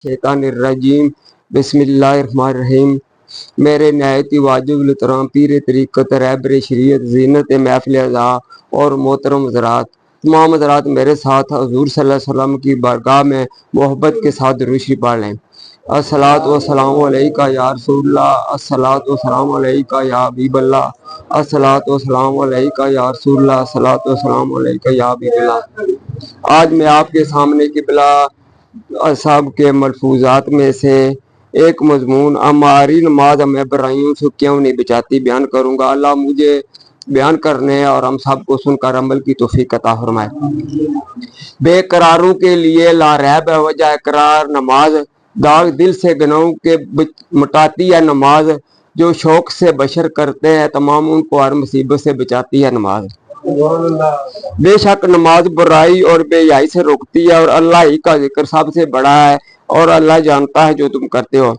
شیطان الرجیم بسم اللہ الرحمن الرحیم۔ میرے نہایت واجب الحترام پیر طریقت رہبر شریعت زینت محفل اعضاء اور محترم حضرات، تمام حضرات میرے ساتھ حضور صلی اللہ علیہ وسلم کی بارگاہ میں محبت کے ساتھ درود شریف پڑھ لیں۔ الصلاۃ والسلام علیکہ یا رسول اللہ، الصلاۃ والسلام علیکہ یا حبیب اللہ، الصلاۃ والسلام علیکہ یا رسول اللہ، الصلاۃ والسلام علیکہ یا حبیب اللہ۔ آج میں آپ کے سامنے قبلہ صاحب کے ملفوظات میں سے ایک مضمون ہماری نماز ہمیں برائیوں سے کیوں نہیں بچاتی بیان کروں گا۔ اللہ مجھے بیان کرنے اور ہم سب کو سن کر عمل کی توفیق عطا فرمائے۔ بے قراروں کے لیے لا ریب ہے وجہ اقرار نماز، داغ دل سے گناہوں کے مٹاتی ہے نماز، جو شوق سے بشر کرتے ہیں تمام ان کو ہر مصیبت سے بچاتی ہے نماز۔ بے شک نماز برائی اور بے حیائی سے روکتی ہے، اور اللہ ہی کا ذکر سب سے بڑا ہے، اور اللہ جانتا ہے جو تم کرتے ہو۔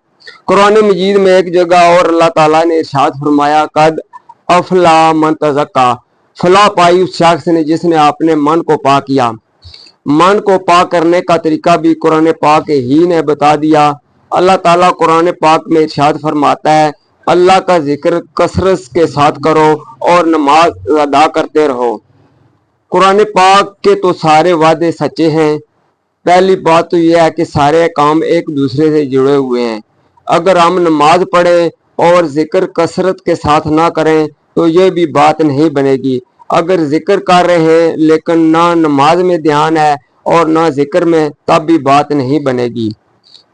قرآن مجید میں ایک جگہ اور اللہ تعالیٰ نے ارشاد فرمایا، قد افلا من تزکا، فلاح پائی اس شخص نے جس نے اپنے من کو پاک کیا۔ من کو پاک کرنے کا طریقہ بھی قرآن پاک ہی نے بتا دیا۔ اللہ تعالیٰ قرآن پاک میں ارشاد فرماتا ہے، اللہ کا ذکر کثرت کے ساتھ کرو اور نماز ادا کرتے رہو۔ قرآن پاک کے تو سارے وعدے سچے ہیں۔ پہلی بات تو یہ ہے کہ سارے کام ایک دوسرے سے جڑے ہوئے ہیں۔ اگر ہم نماز پڑھیں اور ذکر کثرت کے ساتھ نہ کریں تو یہ بھی بات نہیں بنے گی۔ اگر ذکر کر رہے ہیں لیکن نہ نماز میں دھیان ہے اور نہ ذکر میں، تب بھی بات نہیں بنے گی۔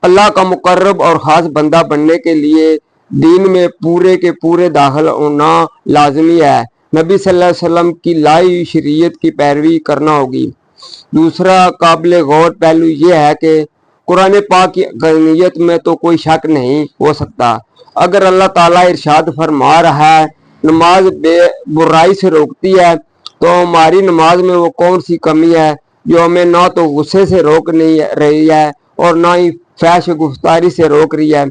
اللہ کا مقرب اور خاص بندہ بننے کے لیے دین میں پورے کے پورے داخل ہونا لازمی ہے۔ نبی صلی اللہ علیہ وسلم کی لائی شریعت کی پیروی کرنا ہوگی۔ دوسرا قابل غور پہلو یہ ہے کہ قرآن پاک کی حقانیت میں تو کوئی شک نہیں ہو سکتا۔ اگر اللہ تعالیٰ ارشاد فرما رہا ہے نماز بے برائی سے روکتی ہے، تو ہماری نماز میں وہ کون سی کمی ہے جو ہمیں نہ تو غصے سے روک نہیں رہی ہے اور نہ ہی فحش گفتاری سے روک رہی ہے۔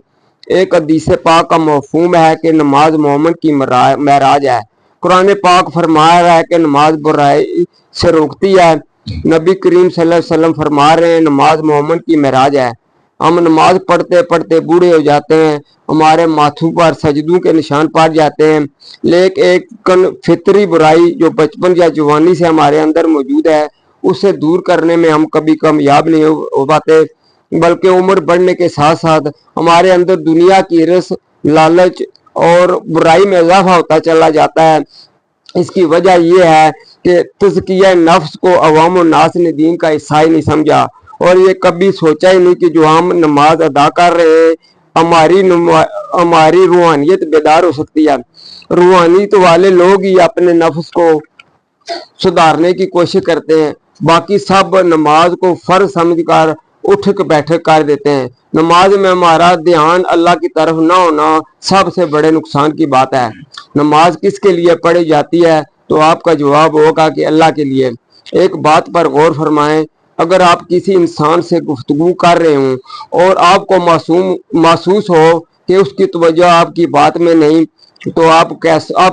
ایک حدیث پاک کا مفہوم ہے کہ نماز مومن کی معراج ہے۔ قرآن پاک فرما رہا ہے کہ نماز برائی سے روکتی ہے۔ نبی کریم صلی اللہ علیہ وسلم فرما رہے ہیں نماز مومن کی معراج ہے۔ ہم نماز پڑھتے پڑھتے بوڑھے ہو جاتے ہیں، ہمارے ماتھوں پر سجدوں کے نشان پڑ جاتے ہیں، لیکن ایک فطری برائی جو بچپن یا جوانی سے ہمارے اندر موجود ہے، اسے دور کرنے میں ہم کبھی کامیاب نہیں ہو پاتے، بلکہ عمر بڑھنے کے ساتھ ساتھ ہمارے اندر دنیا کی ہرس، لالچ اور برائی میں اضافہ ہوتا چلا جاتا ہے۔ اس کی وجہ یہ ہے کہ تزکیہ نفس کو عوام الناس نے دین کا حصہ ہی نہیں سمجھا، اور یہ کبھی سوچا ہی نہیں کہ جو ہم نماز ادا کر رہے ہیں ہماری روحانیت بیدار ہو سکتی ہے۔ روحانیت والے لوگ ہی اپنے نفس کو سدھارنے کی کوشش کرتے ہیں، باقی سب نماز کو فرض سمجھ کر اٹھک بیٹھک کر دیتے ہیں۔ نماز میں ہمارا دھیان اللہ کی طرف نہ ہونا سب سے بڑے نقصان کی بات ہے۔ نماز کس کے لیے پڑھی جاتی ہے؟ تو آپ کا جواب ہوگا کہ اللہ کے لیے۔ ایک بات پر غور فرمائیں، اگر آپ کسی انسان سے گفتگو کر رہے ہوں اور آپ کو محسوس ہو کہ اس کی توجہ آپ کی بات میں نہیں، تو آپ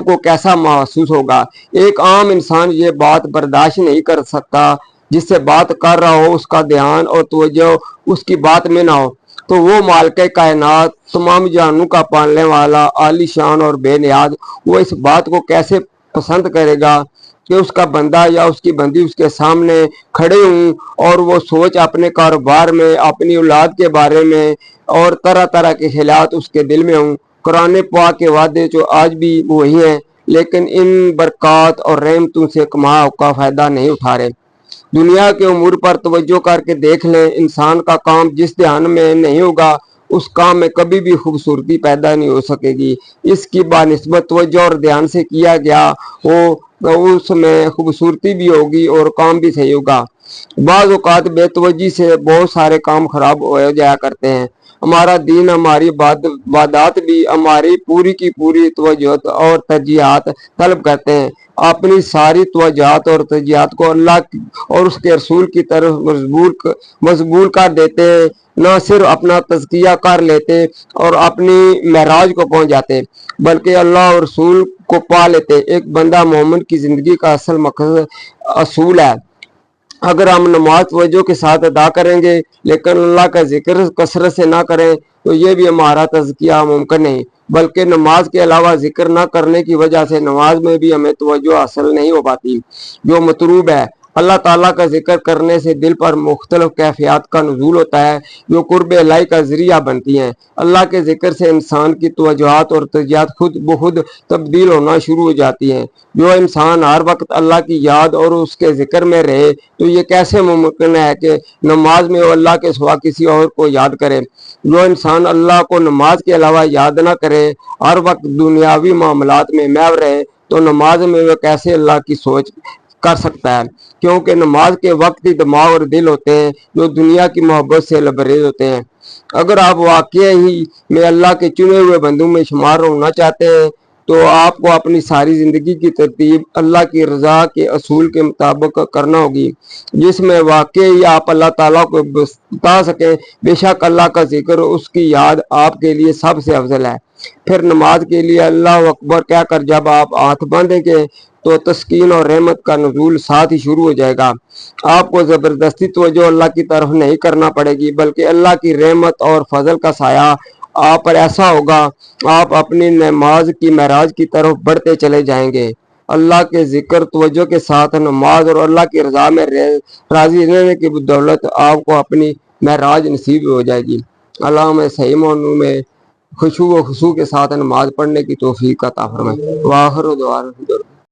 کو کیسا محسوس ہوگا؟ ایک عام انسان یہ بات برداشت نہیں کر سکتا جس سے بات کر رہا ہو اس کا دھیان اور توجہ اس کی بات میں نہ ہو، تو وہ مالک کائنات، تمام جہانوں کا پالنے والا، عالی شان اور بے نیاز، وہ اس بات کو کیسے پسند کرے گا کہ اس کا بندہ یا اس کی بندی اس کے سامنے کھڑے ہوں اور وہ سوچ اپنے کاروبار میں، اپنی اولاد کے بارے میں اور طرح طرح کے خیالات اس کے دل میں ہوں۔ قرآن پاک کے وعدے جو آج بھی وہی ہیں، لیکن ان برکات اور رحمتوں سے کما کا فائدہ نہیں اٹھا رہے۔ دنیا کے امور پر توجہ کر کے دیکھ لیں، انسان کا کام جس دھیان میں نہیں ہوگا اس کام میں کبھی بھی خوبصورتی پیدا نہیں ہو سکے گی۔ اس کی بانسبت توجہ اور دھیان سے کیا گیا ہو اس میں خوبصورتی بھی ہوگی اور کام بھی صحیح ہوگا۔ بعض اوقات بے توجہی سے بہت سارے کام خراب ہو جایا کرتے ہیں۔ ہمارا دین، ہماری عبادات بھی ہماری پوری کی پوری توجہ اور ترجیحات طلب کرتے ہیں۔ اپنی ساری توجہات اور ترجیحات کو اللہ اور اس کے رسول کی طرف مضبوط کر دیتے، نہ صرف اپنا تزکیہ کر لیتے اور اپنی معراج کو پہنچ جاتے، بلکہ اللہ اور رسول کو پا لیتے۔ ایک بندہ مومن کی زندگی کا اصل مقصد اصول ہے، اگر ہم نماز توجہ کے ساتھ ادا کریں گے لیکن اللہ کا ذکر کثرت سے نہ کریں تو یہ بھی ہمارا تزکیہ ممکن نہیں، بلکہ نماز کے علاوہ ذکر نہ کرنے کی وجہ سے نماز میں بھی ہمیں توجہ حاصل نہیں ہو پاتی جو مطلوب ہے۔ اللہ تعالیٰ کا ذکر کرنے سے دل پر مختلف کیفیات کا نزول ہوتا ہے جو قرب الہی کا ذریعہ بنتی ہیں۔ اللہ کے ذکر سے انسان کی توجہات اور ترجیحات خود بخود تبدیل ہونا شروع ہو جاتی ہیں۔ جو انسان ہر وقت اللہ کی یاد اور اس کے ذکر میں رہے تو یہ کیسے ممکن ہے کہ نماز میں وہ اللہ کے سوا کسی اور کو یاد کرے؟ جو انسان اللہ کو نماز کے علاوہ یاد نہ کرے، ہر وقت دنیاوی معاملات میں محو رہے تو نماز میں وہ کیسے اللہ کی سوچ کر سکتا ہے؟ کیونکہ نماز کے وقت ہی دماغ اور دل ہوتے ہیں جو دنیا کی محبت سے لبریز ہوتے ہیں۔ اگر آپ واقعی میں اللہ کے چنے ہوئے بندوں میں شمار ہونا چاہتے ہیں تو آپ کو اپنی ساری زندگی کی ترتیب اللہ کی رضا کے اصول کے مطابق کرنا ہوگی، جس میں واقعی آپ اللہ تعالیٰ کو بتا سکیں۔ بے شک اللہ کا ذکر، اس کی یاد آپ کے لیے سب سے افضل ہے۔ پھر نماز کے لیے اللہ اکبر کہہ کر جب آپ ہاتھ باندھیں گے تو تسکین اور رحمت کا نزول ساتھ ہی شروع ہو جائے گا۔ آپ کو زبردستی توجہ اللہ کی طرف نہیں کرنا پڑے گی، بلکہ اللہ کی رحمت اور فضل کا سایہ آپ پر ایسا ہوگا، آپ اپنی نماز کی معراج کی طرف بڑھتے چلے جائیں گے۔ اللہ کے ذکر توجہ کے ساتھ نماز اور اللہ کی رضا میں راضی رہنے کی بدولت آپ کو اپنی معراج نصیب ہو جائے گی۔ اللہ ہمیں صحیح معنوں میں خشوع و خضوع کے ساتھ نماز پڑھنے کی توفیق عطا فرمائے۔ وآخر دعوانا